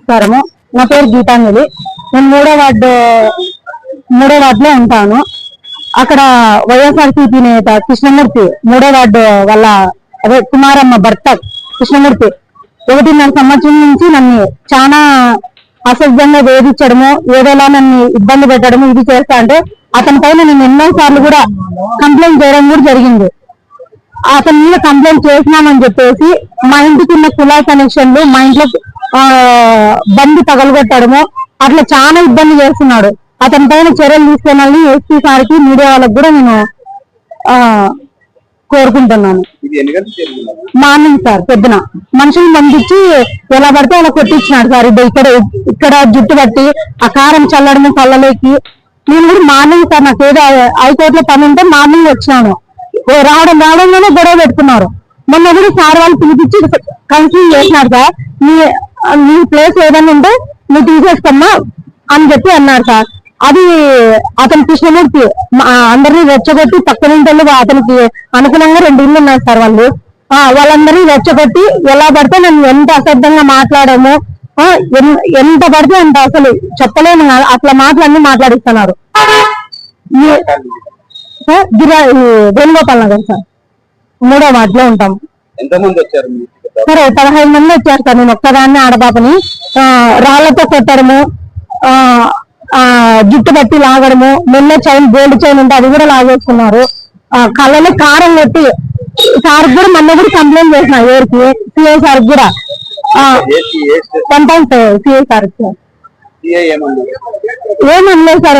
నమస్కారము. నా పేరు గీతాంజలి. నేను మూడో వార్డులో ఉంటాను. అక్కడ వైఎస్ఆర్సీపీ నేత కృష్ణమూర్తి 3వ వార్డు వాళ్ళ అదే కుమారమ్మ భర్త కృష్ణమూర్తి 1.5 సంవత్సరం నుంచి నన్ను చాలా అసభ్యంగా వేధించడము, ఏదోలా నన్ను ఇబ్బంది పెట్టడము ఇది చేస్తా అంటే అతని పైన నేను ఎన్నో సార్లు కూడా కంప్లైంట్ చేయడం కూడా జరిగింది. అతని మీద కంప్లైంట్ చేసినామని చెప్పేసి మా ఇంటికి ఉన్న కుళాయి కనెక్షన్లు, మా ఇంట్లో బండి తగలగొట్టడము అట్లా చాలా ఇబ్బంది చేస్తున్నాడు. అతని పైన చర్యలు తీసుకోవాలని ఎస్పీ సార్కి, మీడియా వాళ్ళకి కూడా నేను కోరుకుంటున్నాను. మార్నింగ్ సార్ పొద్దున మనుషులు పంపించి ఎలా పడితే అలా కొట్టించినాడు సార్. ఇక్కడ జుట్టు పట్టి ఆ కారం చల్లడము కళ్ళలోకి. నేను కూడా మార్నింగ్ సార్ నాకు ఏదో హైకోర్టులో పని ఉంటే మార్నింగ్ వచ్చినాను. రావడంలోనే గొడవ పెట్టుకున్నారు. మొన్న కూడా సార్ వాళ్ళు పిలిపించి కన్సల్ట్ చేసినారు సార్. మీ ప్లేస్ ఏదైనా ఉంటే నువ్వు తీసేసుకోమ్మా అని చెప్పి అన్నారు సార్. అది అతని కృష్ణమూర్తి అందరినీ రెచ్చగొట్టి పక్కన ఇంట్లో అతనికి అనుకూలంగా 2 ఇళ్ళు ఉన్నారు సార్. వాళ్ళందరినీ రెచ్చగొట్టి ఎలా పడితే నన్ను ఎంత అసభ్యంగా మాట్లాడామో, ఎంత పడితే అంత అసలు చెప్పలేను అట్లా మాటలన్నీ మాట్లాడిస్తున్నారు. వేణుగోపాల్ నగర్ సార్ 3వ వార్డులో ఉంటాం. సరే 15 మంది వచ్చారు సార్. నేను ఒక్కదాన్ని ఆడపాపని రాళ్లతో కొట్టడము, జుట్టు బట్టి లాగడము, మొన్న చైన్ గోల్డ్ చైన్ ఉంటే అది కూడా లాగేస్తున్నారు. కళ్ళలో కారం కొట్టి సార్ కూడా మొన్న కూడా కంప్లైంట్ చేసిన ఎవరికి సిఐ సార్ కూడా సిఐ సార్ ఏమనలేదు సార్.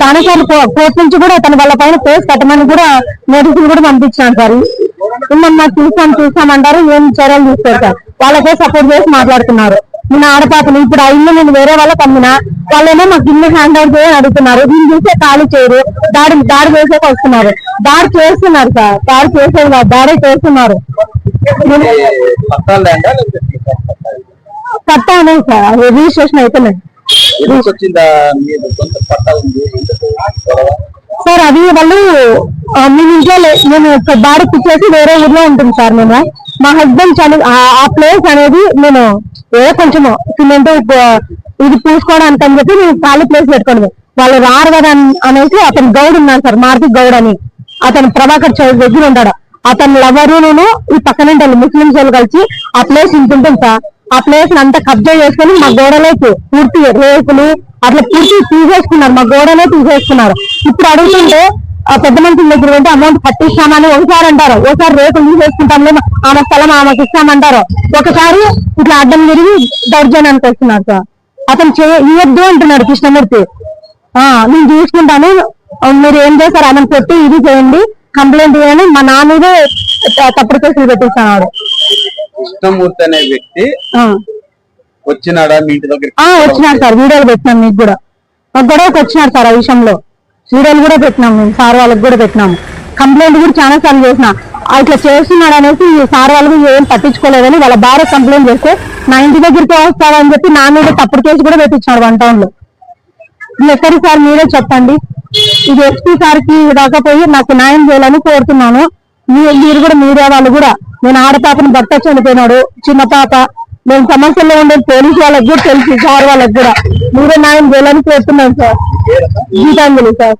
చాలా సార్లు కోర్టు నుంచి కూడా తన వాళ్ళ పైన కేసు కట్టమని కూడా నోటీసులు కూడా పంపించాను సార్. ఇమ్మన్నా చూసామంటారు, ఏం చర్యలు తీస్తారు సార్. వాళ్ళకే సపోర్ట్ చేసి మాట్లాడుతున్నారు. నేను ఆడపాపను ఇప్పుడు ఆ ఇల్లు నేను వేరే వాళ్ళకి అమ్మినా వాళ్ళేమో మాకు ఇల్లు హ్యాండ్ ఓవర్ చేయని అడుగుతున్నారు. దీన్ని చూసే ఖాళీ చేయరు, దాడి చేసేకి వస్తున్నారు. దాడి చేస్తున్నారు సార్. దాడి చేసేది కాదు, దాడి చేస్తున్నారు. పట్టా అనేది సార్ రిజిస్ట్రేషన్ అయిపోయింది సార్. అది వాళ్ళు మీ ఇంట్లో నేను బాడీ పిచ్చేసి వేరే ఊర్లో ఉంటుంది సార్. మేము మా హస్బెండ్ ఆ ప్లేస్ అనేది నేను ఏదో కొంచెం సిమెంట్ ఇది పూసుకోవడానికి అని చెప్పి నేను ఖాళీ ప్లేస్ పెట్టుకోండి. వాళ్ళు రారు కదా అనేసి అతను గౌడ్ ఉన్నాను సార్, మారుతి గౌడ్ అని. అతను ప్రభాకర్ చౌదరి దగ్గర ఉంటాడు. అతను లవరు నేను ఈ పక్కన ముస్లింస్ వాళ్ళు కలిసి ఆ ప్లేస్ ఇంటుంటుంది సార్. ఆ ప్లేస్ అంతా కబ్జా చేసుకుని మా గోడలోకి పూర్తి రేకులు అట్లా పూర్తి తీసేసుకున్నారు. మా గోడలో తీసేసుకున్నారు. ఇప్పుడు అడుగుతుంటే పెద్ద మనుషుల దగ్గర వెళ్తే అమౌంట్ కట్టిస్తామని ఒకసారి అంటారు, ఒకసారి రేకులు తీసేసుకుంటాము ఆమె స్థలం ఆమెకు ఇస్తామంటారు, ఒకసారి ఇట్లా అడ్డం తిరిగి దౌర్జన్యానికి వస్తున్నారు సార్. అతను ఇవ్వద్దు అంటున్నాడు కృష్ణమూర్తి. నేను చూసుకుంటాను, మీరు ఏం చేస్తారు ఆమెను పెట్టి ఇది చేయండి, కంప్లైంట్ చేయండి, మా నాన్నదే తప్పుడు కేసులు పెట్టిస్తున్నాడు. కృష్ణమూర్తి అనే వ్యక్తి వచ్చినాడా మీ ఇంటి దగ్గర? వచ్చినాడు సార్. వీడియోలు పెట్టినాం, మీకు కూడా గొడవకి వచ్చినాడు సార్. ఆ విషయంలో వీడియోలు కూడా పెట్టినాము, మేము సార్ వాళ్ళకి కూడా పెట్టినాము. కంప్లైంట్ కూడా చాలా సార్లు చేసిన. ఇట్లా చేస్తున్నాడు అనేసి సార్ వాళ్ళు ఏం పట్టించుకోలేదని వాళ్ళ భార్య కంప్లైంట్ చేస్తే నా ఇంటి దగ్గరికి వస్తావని చెప్పి నా మీద తప్పుడు కేసు కూడా పెట్టించాడు 1 టౌన్ లో. ఎక్కడి సార్ మీరే చెప్పండి. ఇది ఎస్పీ సార్కి రాకపోయి నాకు న్యాయం చేయాలని కోరుతున్నాను. మీరు కూడా మీడియా వాళ్ళు కూడా, నేను ఆడపాపని భర్త చనిపోయినాడు, చిన్న పాప, నేను సమస్యల్లో ఉండే పోలీసు వాళ్ళకి కూడా తెలుసు, సార్ వాళ్ళకి కూడా మీరే న్యాయం చేయాలని కోరుతున్నాను సార్. గీతాంజలి సార్.